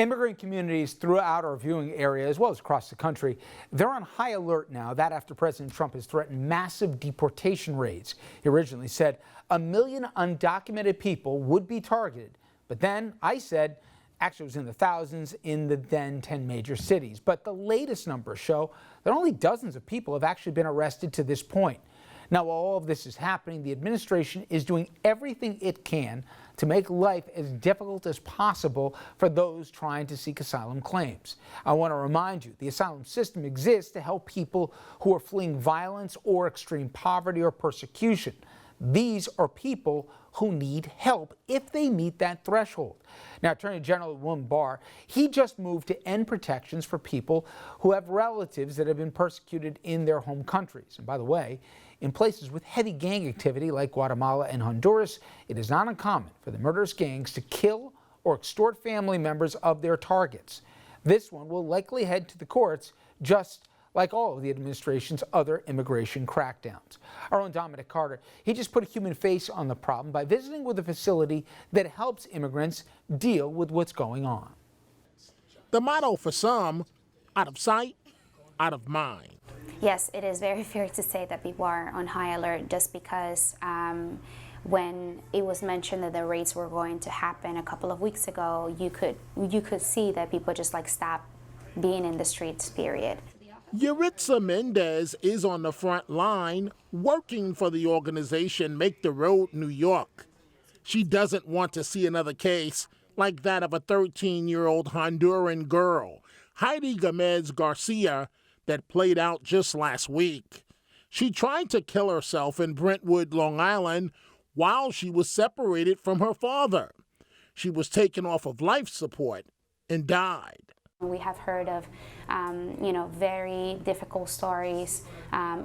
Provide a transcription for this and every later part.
Immigrant communities throughout our viewing area, as well as across the country, they're on high alert now. That after President Trump has threatened massive deportation raids. He originally said 1 million undocumented people would be targeted. But then ICE said, actually it was in the thousands in the then 10 major cities. But the latest numbers show that only dozens of people have actually been arrested to this point. Now, while all of this is happening, the administration is doing everything it can to make life as difficult as possible for those trying to seek asylum claims. I want to remind you, the asylum system exists to help people who are fleeing violence or extreme poverty or persecution. These are people who need help if they meet that threshold. Now, Attorney General William Barr, he just moved to end protections for people who have relatives that have been persecuted in their home countries. And by the way, in places with heavy gang activity like Guatemala and Honduras, it is not uncommon for the murderous gangs to kill or extort family members of their targets. This one will likely head to the courts, just like all of the administration's other immigration crackdowns. Our own Dominic Carter, he just put a human face on the problem by visiting with a facility that helps immigrants deal with what's going on. The motto for some, out of sight, out of mind. Yes, it is very fair to say that people are on high alert just because when it was mentioned that the raids were going to happen a couple of weeks ago, you could see that people just like stopped being in the streets, period. Yaritza Mendez is on the front line working for the organization Make the Road New York. She doesn't want to see another case like that of a 13-year-old Honduran girl, Heidi Gomez Garcia, that played out just last week. She tried to kill herself in Brentwood, Long Island, while she was separated from her father. She was taken off of life support and died. We have heard of, very difficult stories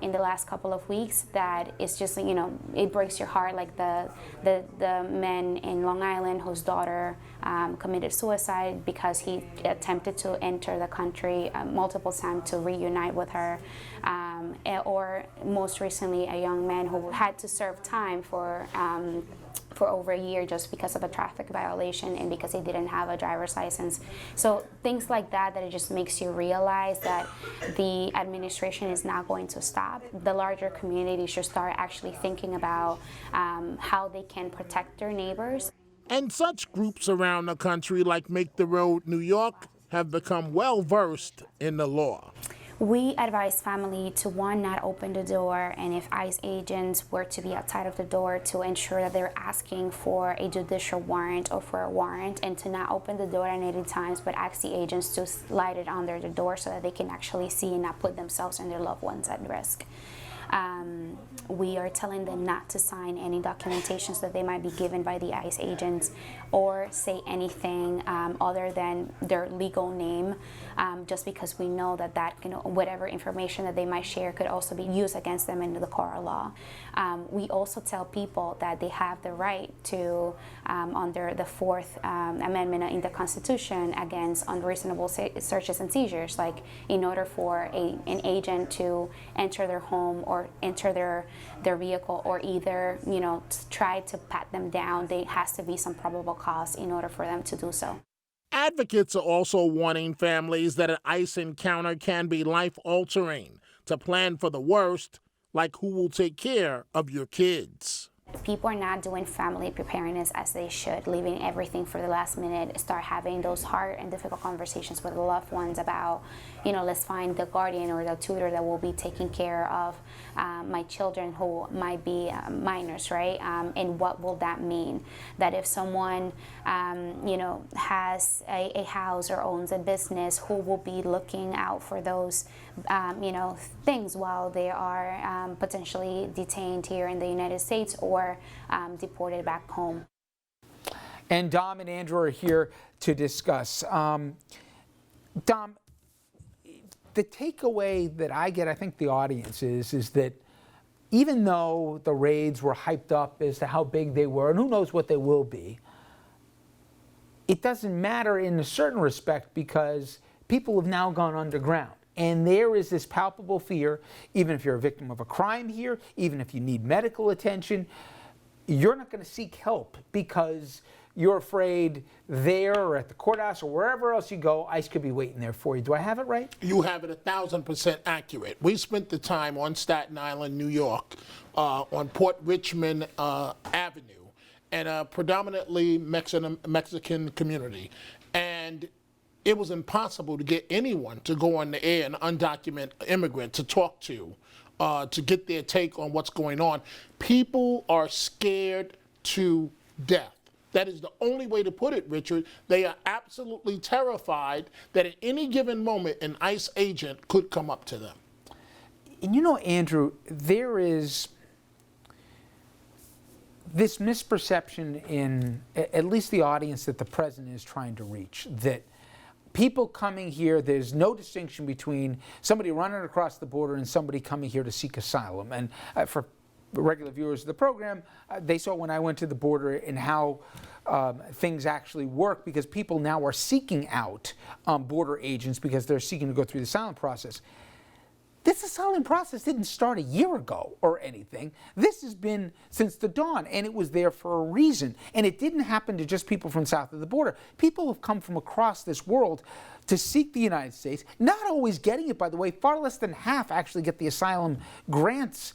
in the last couple of weeks that it's just, it breaks your heart, like the man in Long Island whose daughter committed suicide because he attempted to enter the country multiple times to reunite with her, or most recently a young man who had to serve time for over a year just because of a traffic violation and because he didn't have a driver's license. So things like that it just makes you realize that the administration is not going to stop. The larger community should start actually thinking about how they can protect their neighbors. And such groups around the country like Make the Road New York have become well versed in the law. We advise family to, one, not open the door, and if ICE agents were to be outside of the door, to ensure that they're asking for a judicial warrant or for a warrant, and to not open the door at any times, but ask the agents to slide it under the door so that they can actually see and not put themselves and their loved ones at risk. We are telling them not to sign any documentations that they might be given by the ICE agents or say anything other than their legal name, just because we know that whatever information that they might share could also be used against them in the court of law. We also tell people that they have the right to, under the Fourth Amendment in the Constitution, against unreasonable searches and seizures, like in order for an agent to enter their home or enter their vehicle or either, try to pat them down, there has to be some probable cause in order for them to do so. Advocates are also warning families that an ICE encounter can be life-altering. To plan for the worst, like who will take care of your kids. People are not doing family preparedness as they should, leaving everything for the last minute, start having those hard and difficult conversations with the loved ones about, let's find the guardian or the tutor that will be taking care of my children who might be minors, right? And what will that mean? That if someone, has a house or owns a business, who will be looking out for those, things while they are potentially detained here in the United States or deported back home. And Dom and Andrew are here to discuss. Dom, the takeaway that I get, I think the audience is that even though the raids were hyped up as to how big they were, and who knows what they will be, it doesn't matter in a certain respect because people have now gone underground. And there is this palpable fear, even if you're a victim of a crime here, even if you need medical attention, you're not going to seek help because you're afraid there or at the courthouse or wherever else you go, ICE could be waiting there for you. Do I have it right? You have it 1,000% accurate. We spent the time on Staten Island, New York, on Port Richmond Avenue, and a predominantly Mexican community. And it was impossible to get anyone to go on the air, an undocumented immigrant, to talk to get their take on what's going on. People are scared to death. That is the only way to put it, Richard. They are absolutely terrified that at any given moment an ICE agent could come up to them. And you know, Andrew, there is this misperception in at least the audience that the president is trying to reach, that people coming here, there's no distinction between somebody running across the border and somebody coming here to seek asylum. And for regular viewers of the program, they saw when I went to the border and how things actually work, because people now are seeking out border agents because they're seeking to go through the asylum process. This asylum process didn't start a year ago or anything. This has been since the dawn, and it was there for a reason. And it didn't happen to just people from south of the border. People have come from across this world to seek the United States, not always getting it, by the way. Far less than half actually get the asylum grants.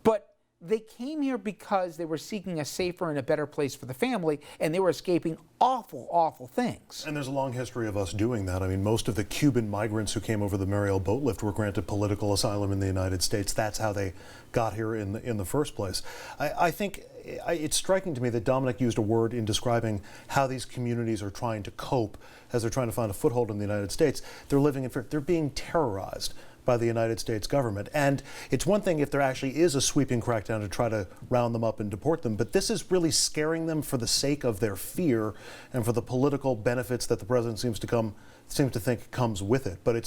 But they came here because they were seeking a safer and a better place for the family, and they were escaping awful, awful things. And there's a long history of us doing that. I mean, most of the Cuban migrants who came over the Mariel boat lift were granted political asylum in the United States. That's how they got here in the first place. I think it's striking to me that Dominic used a word in describing how these communities are trying to cope as they're trying to find a foothold in the United States. They're living in fear. They're being terrorized by the United States government. And it's one thing if there actually is a sweeping crackdown to try to round them up and deport them, but this is really scaring them for the sake of their fear and for the political benefits that the president seems to think comes with it. But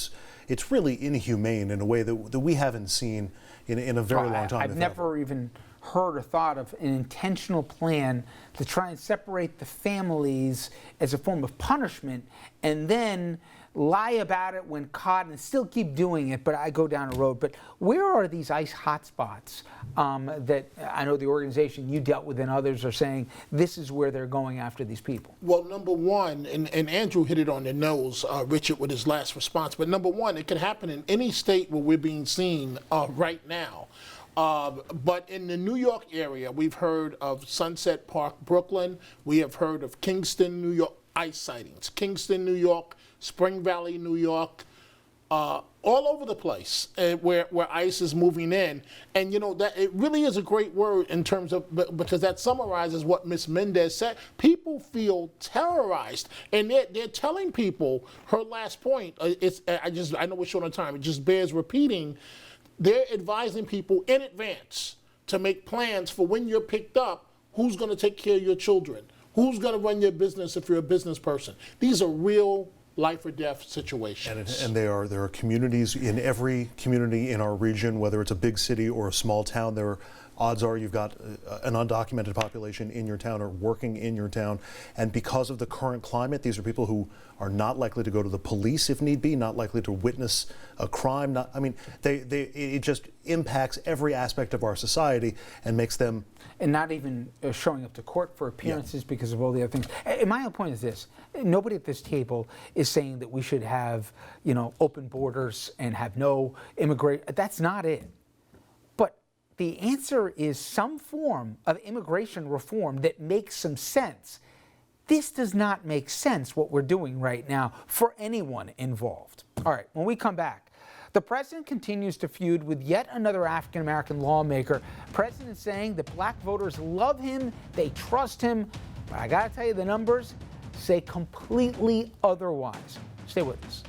it's really inhumane in a way that we haven't seen in a very long time. I've never even heard or thought of an intentional plan to try and separate the families as a form of punishment and then lie about it when caught and still keep doing it, but I go down a road. But where are these ICE hotspots that I know the organization you dealt with and others are saying this is where they're going after these people? Well, number one, and Andrew hit it on the nose, Richard, with his last response, but number one, it can happen in any state where we're being seen right now. But in the New York area, we've heard of Sunset Park, Brooklyn. We have heard of Kingston, New York, ICE sightings. Kingston, New York, Spring Valley, New York, all over the place where ICE is moving in. And you know, that it really is a great word in terms of, because that summarizes what Ms. Mendez said. People feel terrorized, and they're telling people, her last point, I know we're short on time, it just bears repeating, they're advising people in advance to make plans for when you're picked up, who's gonna take care of your children, who's gonna run your business if you're a business person. These are real life or death situations. And there are communities, in every community in our region, whether it's a big city or a small town, odds are you've got an undocumented population in your town or working in your town. And because of the current climate, these are people who are not likely to go to the police if need be, not likely to witness a crime. It just impacts every aspect of our society and makes them... And not even showing up to court for appearances because of all the other things. And my own point is this: nobody at this table is saying that we should have, open borders and have no immigration. That's not it. But the answer is some form of immigration reform that makes some sense. This does not make sense, what we're doing right now, for anyone involved. All right, when we come back, the president continues to feud with yet another African-American lawmaker. President saying that black voters love him, they trust him, but I gotta tell you, the numbers say completely otherwise. Stay with us.